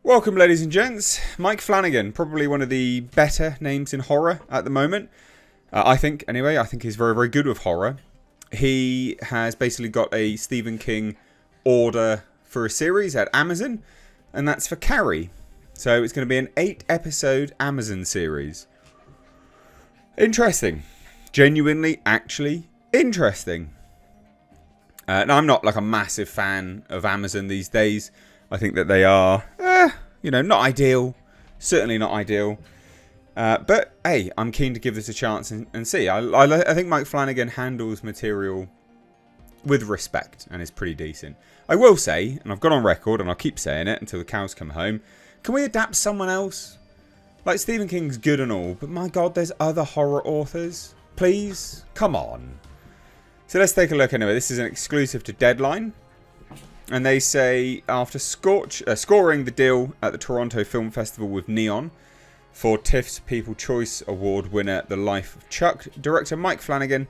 Welcome, ladies and gents. Mike Flanagan, probably one of the better names in horror at the moment. I think, anyway. I think he's very, very good with horror. He has basically got a Stephen King order for a series at Amazon, and that's for Carrie. So it's going to be an 8-episode Amazon series. Interesting. Genuinely, actually interesting. Now, I'm not like a massive fan of Amazon these days. I think that they are, not ideal. Certainly not ideal. But, hey, I'm keen to give this a chance and see. I think Mike Flanagan handles material with respect and is pretty decent. I will say, and I've got on record, and I'll keep saying it until the cows come home, can we adapt someone else? Like, Stephen King's good and all, but my God, there's other horror authors. Please? Come on. So let's take a look anyway. This is an exclusive to Deadline. And they say, after scoring the deal at the Toronto Film Festival with Neon for TIFF's People Choice Award winner The Life of Chuck, director Mike Flanagan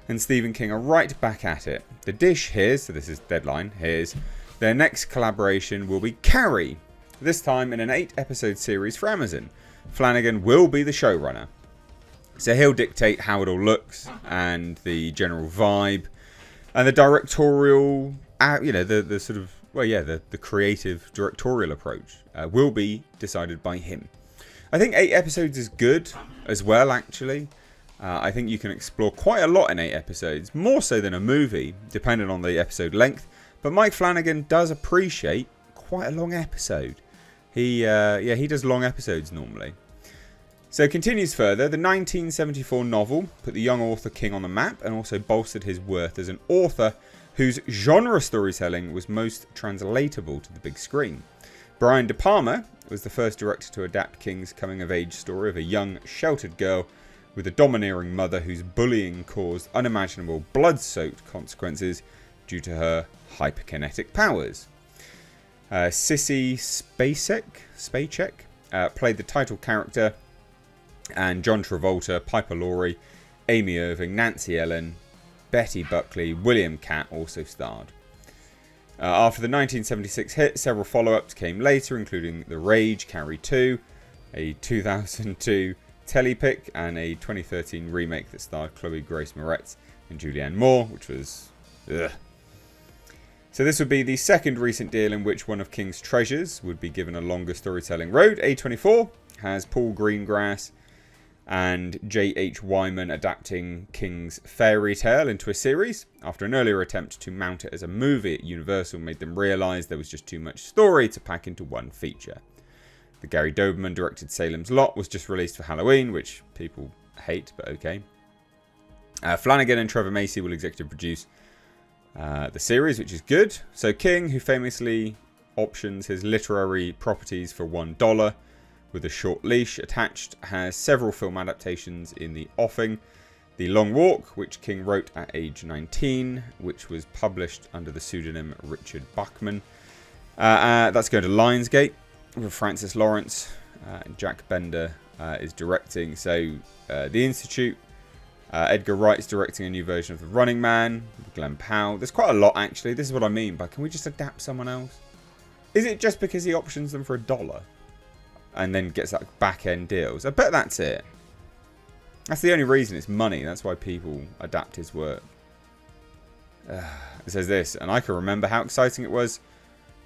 and Stephen King are right back at it. The dish here, so this is Deadline, here's their next collaboration will be Carrie, this time in an 8-episode series for Amazon. Flanagan will be the showrunner. So he'll dictate how it all looks and the general vibe and the directorial... the creative directorial approach will be decided by him. I think 8 episodes is good as well, actually. I think you can explore quite a lot in 8 episodes, more so than a movie, depending on the episode length. But Mike Flanagan does appreciate quite a long episode. He does long episodes normally. So it continues further. The 1974 novel put the young author King on the map and also bolstered his worth as an author whose genre storytelling was most translatable to the big screen. Brian De Palma was the first director to adapt King's coming-of-age story of a young, sheltered girl with a domineering mother whose bullying caused unimaginable blood-soaked consequences due to her hyperkinetic powers. Sissy Spacek played the title character, and John Travolta, Piper Laurie, Amy Irving, Nancy Ellen, Betty Buckley, William Catt also starred. After the 1976 hit, several follow-ups came later, including The Rage, Carrie 2, a 2002 telepic, and a 2013 remake that starred Chloe Grace Moretz and Julianne Moore, which was... ugh. So this would be the second recent deal in which one of King's treasures would be given a longer storytelling road. A24 has Paul Greengrass and J.H. Wyman adapting King's fairy tale into a series. After an earlier attempt to mount it as a movie at Universal made them realise there was just too much story to pack into one feature. The Gary Doberman directed Salem's Lot was just released for Halloween, which people hate, but okay. Flanagan and Trevor Macy will executive produce the series, which is good. So King, who famously options his literary properties for $1 with a short leash attached, has several film adaptations in the offing. The Long Walk, which King wrote at age 19, which was published under the pseudonym Richard Bachman. That's going to Lionsgate with Francis Lawrence. Jack Bender is directing. So The Institute. Edgar Wright's directing a new version of The Running Man with Glenn Powell. There's quite a lot, actually. This is what I mean by, can we just adapt someone else? Is it just because he options them for $1? And then gets like back-end deals. I bet that's it. That's the only reason. It's money. That's why people adapt his work. It says this, and I can remember how exciting it was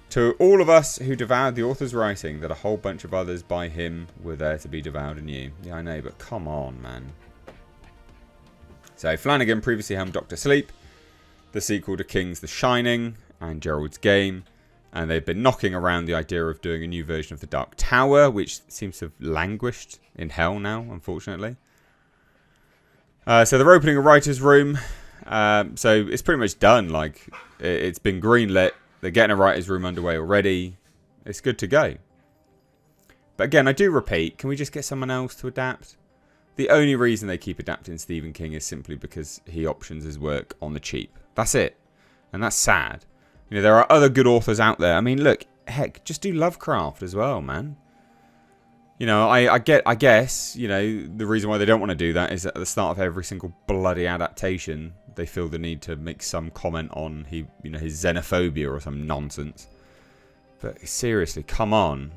to all of us who devoured the author's writing that a whole bunch of others by him were there to be devoured anew. Yeah, I know, but come on, man. So Flanagan previously helmed Dr. Sleep, the sequel to King's The Shining and Gerald's Game. And they've been knocking around the idea of doing a new version of The Dark Tower, which seems to have languished in hell now, unfortunately. So they're opening a writer's room. So it's pretty much done. Like, it's been greenlit. They're getting a writer's room underway already. It's good to go. But again, I do repeat, can we just get someone else to adapt? The only reason they keep adapting Stephen King is simply because he options his work on the cheap. That's it. And that's sad. You know, there are other good authors out there. I mean, look, heck, just do Lovecraft as well, man. You know, I guess, you know, the reason why they don't want to do that is at the start of every single bloody adaptation, they feel the need to make some comment on his xenophobia or some nonsense. But seriously, come on.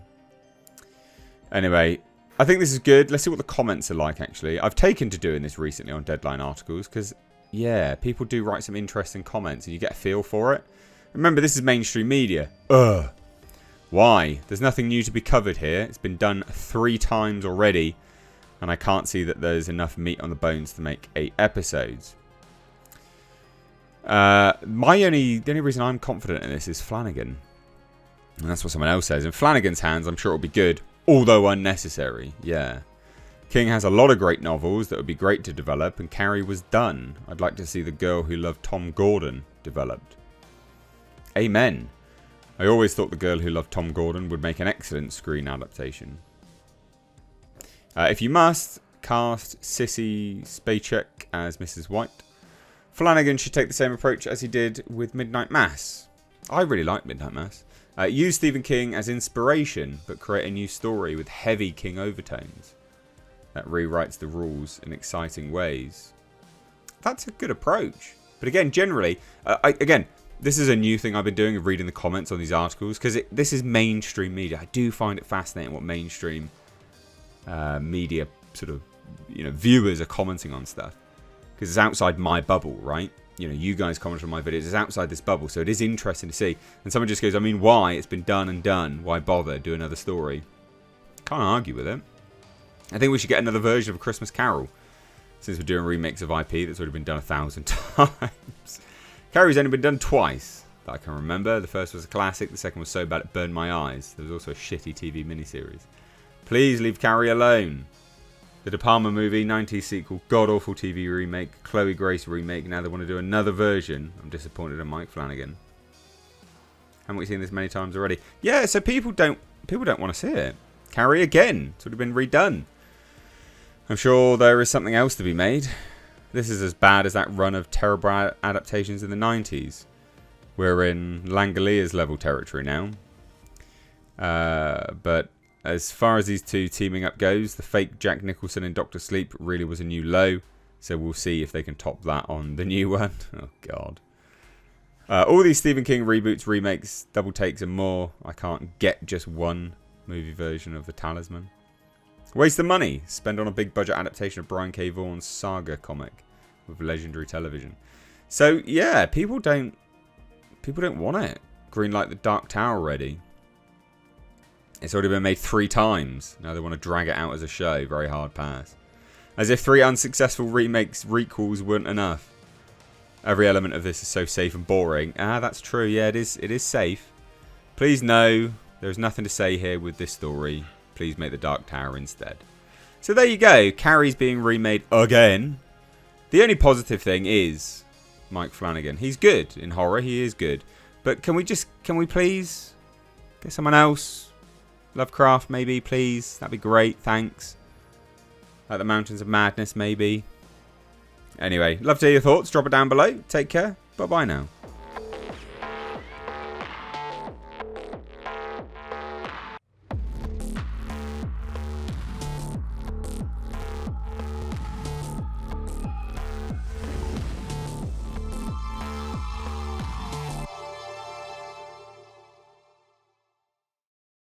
Anyway, I think this is good. Let's see what the comments are like, actually. I've taken to doing this recently on Deadline articles because, yeah, people do write some interesting comments and you get a feel for it. Remember, this is mainstream media. Ugh. Why? There's nothing new to be covered here. It's been done 3 times already, and I can't see that there's enough meat on the bones to make 8 episodes. The only reason I'm confident in this is Flanagan. And that's what someone else says. In Flanagan's hands, I'm sure it'll be good, although unnecessary. Yeah. King has a lot of great novels that would be great to develop, and Carrie was done. I'd like to see The Girl Who Loved Tom Gordon developed. Amen. I always thought The Girl Who Loved Tom Gordon would make an excellent screen adaptation. If you must, cast Sissy Spacek as Mrs. White. Flanagan should take the same approach as he did with Midnight Mass. I really like Midnight Mass. Use Stephen King as inspiration, but create a new story with heavy King overtones that rewrites the rules in exciting ways. That's a good approach. But again, generally, this is a new thing I've been doing, of reading the comments on these articles, because this is mainstream media. I do find it fascinating what mainstream media sort of, viewers are commenting on stuff, because it's outside my bubble, right? You guys comment on my videos. It's outside this bubble, so it is interesting to see. And someone just goes, I mean, why? It's been done and done. Why bother? Do another story. Can't argue with it. I think we should get another version of A Christmas Carol, since we're doing remakes of IP that's already been done 1,000 times. Carrie's only been done twice that I can remember. The first was a classic. The second was so bad it burned my eyes. There was also a shitty TV miniseries. Please leave Carrie alone. The De Palma movie, 90s sequel, god-awful TV remake, Chloe Grace remake. Now they want to do another version. I'm disappointed in Mike Flanagan. Haven't we seen this many times already? Yeah, so people don't want to see it. Carrie again. It's already been redone. I'm sure there is something else to be made. This is as bad as that run of terrible adaptations in the 90s. We're in Langoliers level territory now. But as far as these two teaming up goes, the fake Jack Nicholson in Doctor Sleep really was a new low. So we'll see if they can top that on the new one. Oh, God. All these Stephen King reboots, remakes, double takes and more. I can't get just one movie version of The Talisman. Waste the money. Spend on a big budget adaptation of Brian K. Vaughan's Saga comic with Legendary Television. So yeah, people don't want it. Greenlight The Dark Tower already. It's already been made 3 times. Now they want to drag it out as a show. Very hard pass. As if 3 unsuccessful requels weren't enough. Every element of this is so safe and boring. Ah, that's true. Yeah, it is safe. Please no, there's nothing to say here with this story. Please make The Dark Tower instead. So there you go. Carrie's being remade again. The only positive thing is Mike Flanagan. He's good in horror. He is good. But can we please get someone else? Lovecraft, maybe, please. That'd be great. Thanks. Like The Mountains of Madness, maybe. Anyway, love to hear your thoughts. Drop it down below. Take care. Bye-bye now.